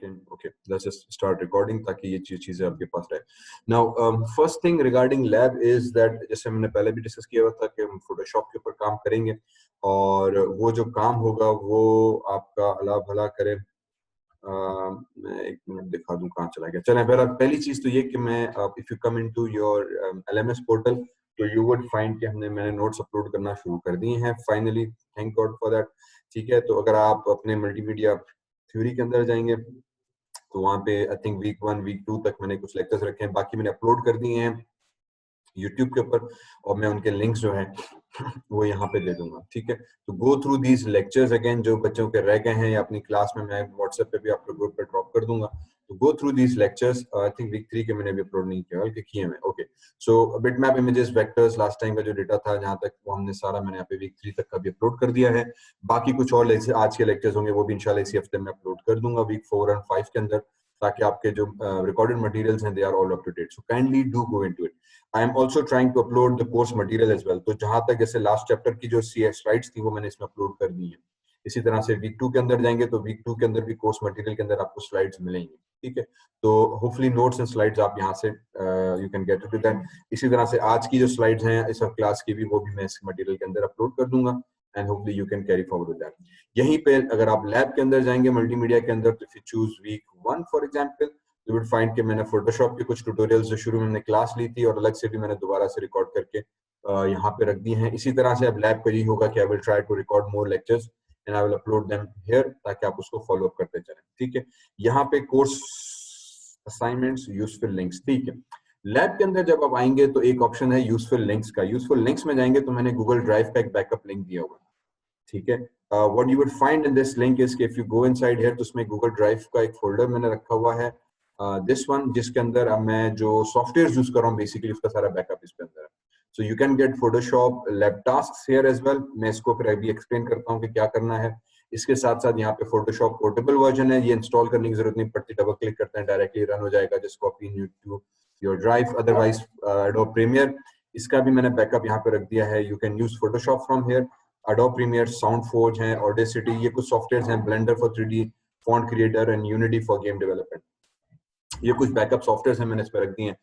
second. Okay, let's just start recording ताकि ये चीजें आपके पास रहे. Now, first thing regarding lab is that जैसे हमने पहले भी डिस्कस किया हुआ था कि हम फोटोशॉप के ऊपर काम करेंगे और वो जो काम होगा वो आपका अल्लाह भला करे. मैं एक मिनट दिखा दूं कहाँ चला गया. चलें, पहली चीज तो ये कि मैं if you come into your LMS portal तो यू वुड फाइंड कि मैंने नोट्स अपलोड करना शुरू कर दिए हैं finally. Thank God for that. ठीक है, तो अगर आप अपने मल्टीमीडिया थ्योरी के अंदर जाएंगे तो वहाँ पे आई थिंक वीक 1 वीक 2 तक मैंने कुछ लेक्चर्स रखे हैं, बाकी मैंने अपलोड कर दिए हैं यूट्यूब के ऊपर और मैं उनके लिंक्स जो हैं वो यहाँ पे दे दूंगा. ठीक है, तो go through these lectures again. जो बच्चों के रह गए हैं या अपनी क्लास में मैं व्हाट्सएप पे भी आपके ग्रुप पे ड्रॉप कर दूंगा. तो go through these lectures. I think week 3 के मैंने भी अपलोड नहीं किया बल्कि किए हैं. Okay, so bitmap images vectors last time का जो डेटा था जहाँ तक वो हमने सारा मैंने यहाँ पे वीक 3 तक का भी अपलोड कर दिया है. बाकी कुछ और आज के लेक्चर्स होंगे वो भी इंशाल्लाह इसी हफ्ते में अपलोड कर दूंगा वीक 4 और 5 के अंदर, ताकि आपके जो रिकॉर्डेड मटेरियल्स हैं they are all up to date. So kindly do go into it. I am also trying to upload the course material as well. तो जहां तक जैसे लास्ट चैप्टर की जो स्लाइड्स थी वो मैंने इसमें अपलोड कर दी है. इसी तरह से वीक 2 के अंदर जाएंगे तो वीक 2 के अंदर भी कोर्स मटेरियल के अंदर आपको स्लाइड्स मिलेंगी. ठीक है, तो होपफुली नोट्स एंड स्लाइड्स आप यहाँ से you can get it to that. इसी तरह से आज की जो स्लाइड्स हैं इस क्लास की भी वो भी मैं इस मटेरियल के अंदर अपलोड कर दूंगा and hopefully you can carry forward with that. यहीं पे अगर आप लैब के अंदर जाएंगे मल्टीमीडिया के अंदर तो if you choose week 1 for example you would find कि मैंने फोटोशॉप के कुछ ट्यूटोरियल्स जो शुरू में हमने क्लास ली थी और अलग से भी मैंने दोबारा से रिकॉर्ड करके यहाँ पे रख दी हैं. इसी तरह से अब लैब का यही होगा कि I will try to record more lectures and I will upload them here ताकि आप उसको फॉलो अप करते चलें. ठीक है, यहाँ पे कोर्स असाइनमेंट्स यूजफुल लिंक्स. ठीक है, लैब के अंदर जब आप आएंगे तो एक ऑप्शन है यूजफुल लिंक्स का. यूजफुल लिंक्स में जाएंगे तो मैंने गूगल ड्राइव का एक बैकअप लिंक दिया हुआ. ठीक है, what you would find in this link is कि if you go inside here तो उसमें गूगल ड्राइव का एक फोल्डर मैंने रखा हुआ है दिस वन, जिसके अंदर अब मैं जो सॉफ्टवेयर यूज कर रहा हूँ बेसिकली उसका सारा बैकअप इस पे अंदर है. So you can get Photoshop lab tasks here as well. मैं इसको फिर अभी एक्सप्लेन करता हूँ कि क्या करना है. इसके साथ साथ यहाँ पे फोटोशॉप पोर्टेबल वर्जन है, ये इंस्टॉल करने की जरूरत नहीं पड़ती. डबल क्लिक करते हैं डायरेक्टली रन हो जाएगा just copy in your drive. Otherwise Adobe Premiere, इसका भी मैंने बैकअप यहाँ पे रख दिया है. You can use Photoshop from here. Adobe Premiere, Sound Forge है, ऑडेसिटी, ये कुछ सॉफ्टवेयर हैं. Blender for 3D, font creator and Unity for game development. ये कुछ बैकअप सॉफ्टवेयर हैं मैंने इस पर रख दिए हैं.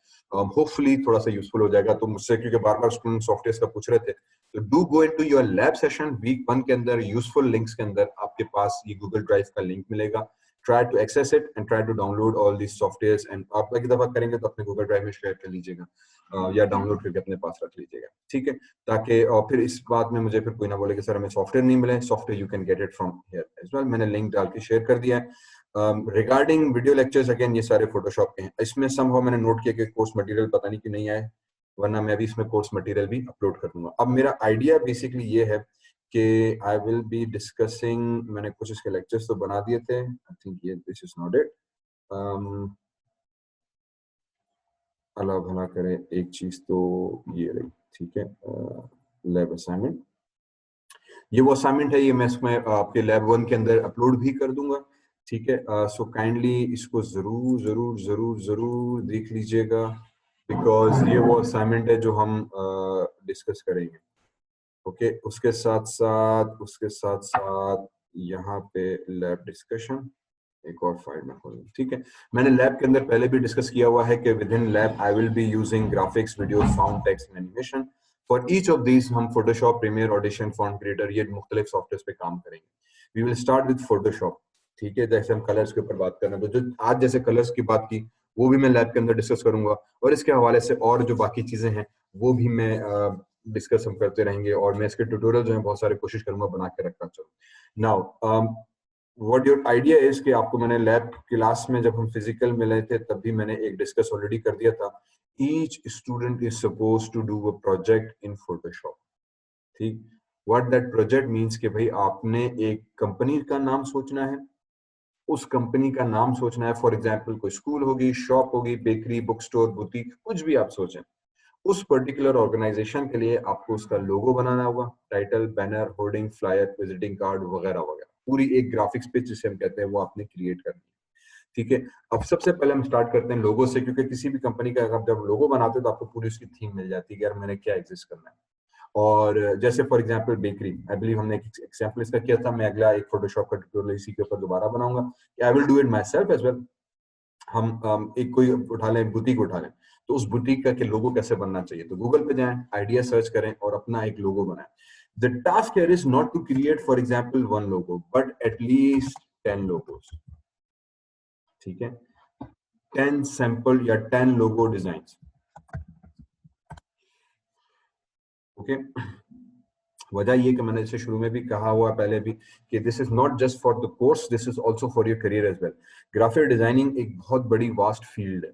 होपफुली थोड़ा सा यूजफुल हो जाएगा. तो मुझसे क्योंकि बार बार स्टूडेंट सॉफ्टवेयर का पूछ रहे थे, तो do go into your lab session week 1 के अंदर. यूजफुल लिंक्स के अंदर आपके पास ये गूगल ड्राइव का लिंक मिलेगा. Try to access it and try to download all this softwares एंड आप एक दफा करेंगे तो अपने गूगल ड्राइव में शेयर कर लीजिएगा या डाउनलोड करके अपने पास रख लीजिएगा. ठीक है, ताकि फिर इस बात में मुझे फिर कोई ना बोले कि सर हमें सॉफ्टवेयर नहीं मिले. Software you can get it from here as well. मैंने लिंक डाल के शेयर कर दिया है. रिगार्डिंग वीडियो लेक्चर्स अगेन ये सारे फोटोशॉप के हैं. इसमें समहाउ मैंने नोट किया कि कोर्स मटेरियल पता नहीं क्यों नहीं आए, वरना मैं भी इसमें कोर्स मटेरियल भी अपलोड कर दूंगा. अब मेरा आइडिया बेसिकली ये है कि आई विल बी डिस्कसिंग, मैंने कुछ इसके लेक्चर्स तो बना दिए थे. आई थिंक ये दिस इज नॉट इट. अल्लाह भला करे एक चीज तो ये रही. ठीक है, लैब असाइनमेंट, ये वो असाइनमेंट है, ये मैं इसमें आपके लैब 1 के अंदर अपलोड भी कर दूंगा. ठीक है, सो काइंडली इसको जरूर जरूर जरूर जरूर देख लीजिएगा बिकॉज ये वो असाइनमेंट है जो हम डिस्कस करेंगे. ओके, उसके साथ साथ यहाँ पे लैब डिस्कशन एक और फाइल में खोलूं. ठीक है, मैंने लैब के अंदर पहले भी डिस्कस किया हुआ है कि within lab I will be using graphics, video, sound, text and animation. For each of these हम Photoshop, Premiere, Audition, font creator, ये मुख्तलिफ सॉफ्टवेयर पे काम करेंगे. We will start with Photoshop. ठीक है, जैसे हम कलर्स के ऊपर बात कर रहे हैं तो जो आज जैसे कलर्स की बात की वो भी मैं लैब के अंदर डिस्कस करूंगा और इसके हवाले से और जो बाकी चीजें हैं वो भी मैं डिस्कस हम करते रहेंगे और मैं इसके ट्यूटोरियल जो है बहुत सारे कोशिश करूंगा बना के रखना चलूँ. Now what your idea is कि आपको मैंने लैब क्लास में जब हम फिजिकल मिले थे तब भी मैंने एक डिस्कस ऑलरेडी कर दिया था. Each student is suppose to do a project in Photoshop. ठीक, व्हाट दैट प्रोजेक्ट मीन्स कि भाई आपने एक कंपनी का नाम सोचना है. उस कंपनी का नाम सोचना है. फॉर एग्जाम्पल कोई स्कूल होगी, शॉप होगी, बेकरी, बुक स्टोर, बुटीक, कुछ भी आप सोचें. उस पर्टिकुलर ऑर्गेनाइजेशन के लिए आपको उसका लोगो बनाना होगा, title, banner, hoarding, flyer, visiting card वगैरह वगैरह. पूरी एक ग्राफिक्स पेज जिसे हम कहते हैं वो आपने क्रिएट करनी है. ठीक है, अब सबसे पहले हम स्टार्ट करते हैं लोगो से, क्योंकि किसी भी कंपनी का आप जब लोगो बनाते हो तो आपको पूरी उसकी थीम मिल जाती है कि यार मैंने क्या एग्जिस्ट करना है. और जैसे for example bakery, I believe हमने एक एग्जांपल इसका किया था, मैं अगला एक फोटोशॉप का ट्यूटोरियल इसी के ऊपर दोबारा बनाऊंगा, I will do it myself as well. हम एक कोई उठा लें, बुटीक उठा लें, तो उस बुटीक का के लोगो कैसे बनना चाहिए, तो गूगल पे जाएं, आइडिया सर्च करें और अपना एक लोगो बनाएं। The task here is not to create for example 1 logo but at least 10 logos, ठीक है, 10 सैंपल या 10 लोगो डिजाइन, ओके। वजह ये कि मैंने जैसे शुरू में भी कहा हुआ पहले भी कि this is not just for the course, this is also for your career as well. Graphic designing एक बहुत बड़ी वास्ट फील्ड है,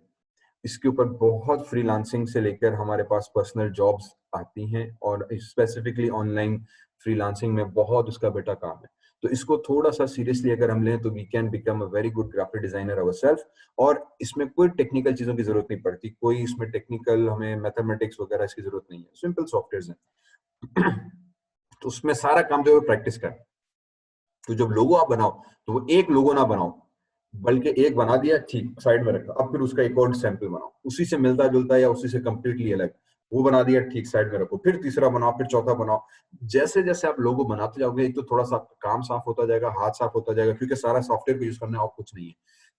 इसके ऊपर बहुत फ्रीलांसिंग से लेकर हमारे पास पर्सनल जॉब्स आती हैं और स्पेसिफिकली ऑनलाइन फ्रीलांसिंग में बहुत उसका बेटा काम है। तो इसको थोड़ा सा सीरियसली अगर हम लें तो we can become a very good graphic designer ourselves. और इसमें कोई टेक्निकल चीजों की जरूरत नहीं पड़ती, कोई इसमें टेक्निकल हमें मैथमेटिक्स वगैरह इसकी जरूरत नहीं है, सिंपल सॉफ्टवेयर है। तो उसमें सारा काम जो है प्रैक्टिस कर। तो जब लोगो आप बनाओ तो वो एक लोगो ना बनाओ, बल्कि एक बना दिया ठीक साइड में रखा, अब फिर उसका एक और सैंपल बनाओ उसी से मिलता जुलता या उसी से कंप्लीटली अलग, वो बना दिया ठीक साइड में रखो, फिर तीसरा बनाओ, फिर चौथा बनाओ। जैसे जैसे आप लोगो बनाते जाओगे एक तो थोड़ा सा आपका काम साफ होता जाएगा, हाथ साफ होता जाएगा, क्योंकि सारा सॉफ्टवेयर को यूज करना है और कुछ नहीं है।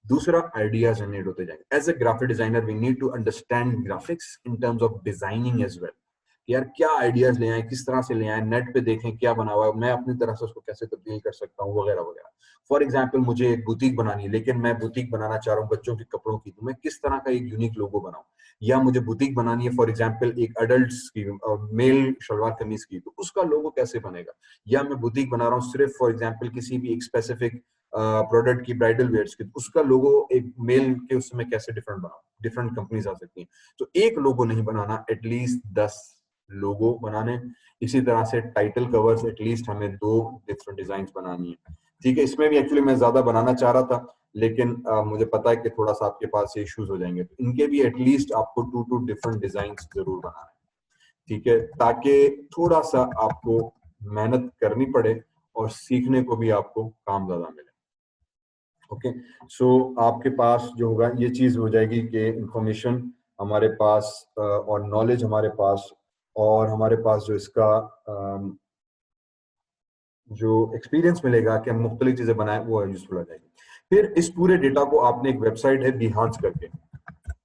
दूसरा, आइडियाज जनरेट होते जाएंगे। As a graphic designer we need to understand graphics in terms of designing as well. यार क्या आइडियाज ले आए, किस तरह से ले आए, नेट पे देखें क्या बना हुआ है, मैं अपनी तरह से उसको कैसे तब्दील कर सकता हूँ, वगैरह वगैरह। फॉर एग्जाम्पल मुझे एक बुटीक बनानी है, लेकिन मैं बुटीक बनाना चाह रहा हूँ बच्चों के कपड़ों की, तो मैं किस तरह का एक यूनिक लोगो बनाऊं। या मुझे बुटीक बनानी है फॉर एग्जाम्पल एक अडल्ट की मेल शलवार कमीज की, तो उसका लोगो कैसे बनेगा। या मैं बुटीक बना रहा हूँ सिर्फ फॉर एग्जाम्पल किसी भी एक स्पेसिफिक प्रोडक्ट की, ब्राइडल वेयर्स की, उसका लोगो एक मेल के उसमें कैसे डिफरेंट बनाऊं। डिफरेंट कंपनीज आ सकती हैं, तो एक लोगो नहीं बनाना, एटलीस्ट 10 लोगो बनाने। इसी तरह से टाइटल कवर्स एटलीस्ट हमें 2 डिफरेंट डिजाइन बनानी है, ठीक है। इसमें भी एक्चुअली मैं ज्यादा बनाना चाह रहा था, लेकिन मुझे पता है कि थोड़ा सा आपके पास इश्यूज हो जाएंगे, तो इनके भी एटलीस्ट आपको 2 डिफरेंट डिजाइन जरूर बनाना है, ठीक है, ताकि थोड़ा सा आपको मेहनत करनी पड़े और सीखने को भी आपको काम ज्यादा मिले। ओके, सो आपके पास जो होगा ये चीज हो जाएगी कि इंफॉर्मेशन हमारे पास और नॉलेज हमारे पास, और हमारे पास जो इसका जो एक्सपीरियंस मिलेगा कि हम मुख्तलिफ चीजें बनाएं, वो यूजफुल हो जाएगी। फिर इस पूरे डेटा को आपने एक वेबसाइट है बिहांस करके,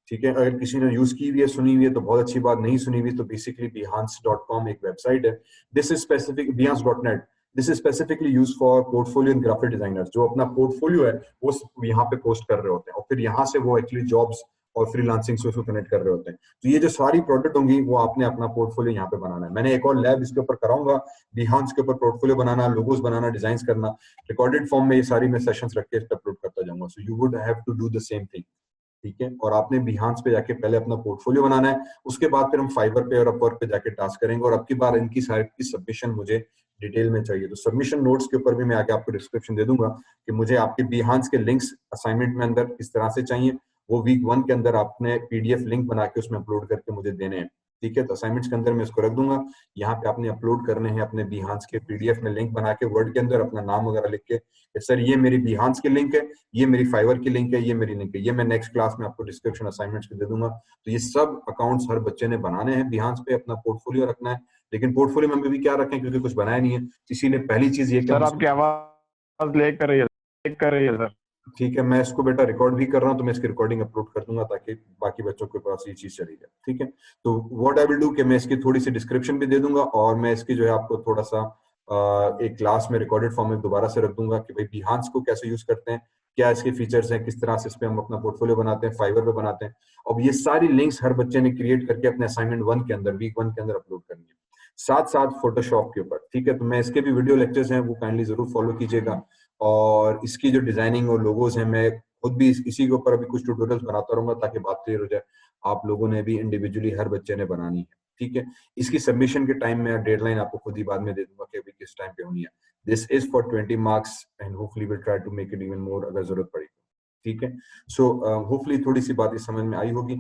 ठीक है, अगर किसी ने यूज की हुई है, सुनी हुई है तो बहुत अच्छी बात, नहीं सुनी हुई तो बेसिकली behance.com एक वेबसाइट है। This is specific behance.net, this is specifically use for portfolio and graphic designers, जो अपना पोर्टफोलियो है वो यहाँ पे पोस्ट कर रहे होते हैं, और फिर यहाँ से वो एक्चुअली जॉब्स और फ्रीलांसिंग से उसको कनेक्ट कर रहे होते हैं। तो ये जो सारी प्रोडक्ट होंगी वो आपने अपना पोर्टफोलियो यहाँ पे बनाना है। मैंने एक और लैब इसके ऊपर कराऊंगा, बिहांस के ऊपर पोर्टफोलियो बनाना, लोगोस बनाना, डिजाइन करना, रिकॉर्डेड फॉर्म में ये सारी मैं सेशंस रख के अपलोड करता जाऊंगा। So you would have to do the same thing, ठीक है। और आपने बिहांस पे जाके पहले अपना पोर्टफोलियो बनाना है, उसके बाद फिर हम फाइवर पे और अपवर्क पे जाके टास्क करेंगे। और अब की बार इनकी सारी की सबमिशन मुझे डिटेल में चाहिए, तो सबमिशन नोट्स के ऊपर भी मैं आगे आपको डिस्क्रिप्शन दे दूंगा कि मुझे आपके बिहांस के लिंक्स असाइनमेंट में अंदर किस तरह से चाहिए, वो वीक 1 के अंदर आपने पीडीएफ लिंक बना के उसमें अपलोड करके मुझे देने हैं, ठीक है। तो असाइनमेंट्स के अंदर मैं इसको रख दूंगा, यहाँ पे आपने अपलोड करने हैं अपने बिहांस के पीडीएफ में लिंक बना के वर्ड के अंदर अपना नाम वगैरह लिख के, सर ये मेरी बिहांस की लिंक है, ये मेरी फाइवर की लिंक है, ये मेरी लिंक है, ये मैं नेक्स्ट क्लास में आपको डिस्क्रिप्शन असाइनमेंट्स पे दे दूंगा। तो ये सब अकाउंट्स हर बच्चे ने बनाने हैं बिहांस पे, अपना पोर्टफोलियो रखना है। लेकिन पोर्टफोलियो में भी क्या रखें, क्योंकि कुछ बनाया नहीं है, इसीलिए पहली चीज ये कि सर आपकी आवाज लेक कर रही है सर। ठीक है, मैं इसको बेटा रिकॉर्ड भी कर रहा हूँ, तो मैं इसकी रिकॉर्डिंग अपलोड कर दूंगा ताकि बाकी बच्चों के पास ये चीज चली जाए, ठीक है। तो व्हाट आई विल डू कि मैं इसकी थोड़ी सी डिस्क्रिप्शन भी दे दूंगा, और मैं इसकी जो है आपको थोड़ा सा एक क्लास में रिकॉर्डेड फॉर्म में दोबारा से रख दूंगा कि भाई बिहांस को कैसे यूज करते हैं, क्या इसके फीचर्स हैं, किस तरह से इस पे हम अपना पोर्टफोलियो बनाते हैं, फाइवर पे बनाते हैं। अब ये सारी लिंक्स हर बच्चे ने क्रिएट करके अपने असाइनमेंट 1 के अंदर, वीक 1 के अंदर अपलोड करनी है, साथ साथ फोटोशॉप के ऊपर, ठीक है। तो मैं इसके भी वीडियो लेक्चर्स हैं वो काइंडली जरूर फॉलो कीजिएगा, और इसकी जो डिजाइनिंग और लोगोस हैं मैं खुद भी इसी के ऊपर अभी कुछ ट्यूटोरियल्स बनाता रहूंगा ताकि बात क्लियर हो जाए। आप लोगों ने भी इंडिविजुअली हर बच्चे ने बनानी है, ठीक है। इसकी सबमिशन के टाइम में डेडलाइन आपको खुद ही बाद में दे दूंगा कि अभी किस टाइम पे होनी है। This is for 20 marks and hopefully will try to make it even more अगर जरूरत पड़ी, ठीक है। सो होपफुली थोड़ी सी बात इस समझ में आई होगी।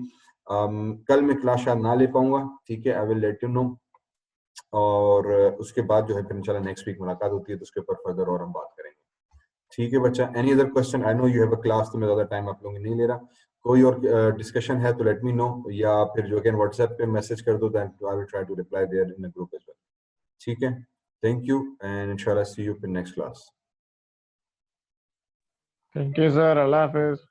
कल मैं क्लास शायद ना ले पाऊंगा, ठीक है, I will let you know. और उसके बाद जो है फिर इंशाल्लाह नेक्स्ट वीक मुलाकात होती है, तो उसके ऊपर फर्दर और हम बात करेंगे, ठीक है बच्चा। Any other question, I know you have a class, तो मैं ज्यादा टाइम आप लोगों की नहीं ले रहा। कोई और डिस्कशन है तो लेट मी नो, या फिर जो अगेन व्हाट्सएप पे मैसेज कर दो, that I will try to reply there in the group as well. ठीक है, थैंक यू एंड इंशाल्लाह see you in next class. Thank you sir, अल्लाह हाफिज।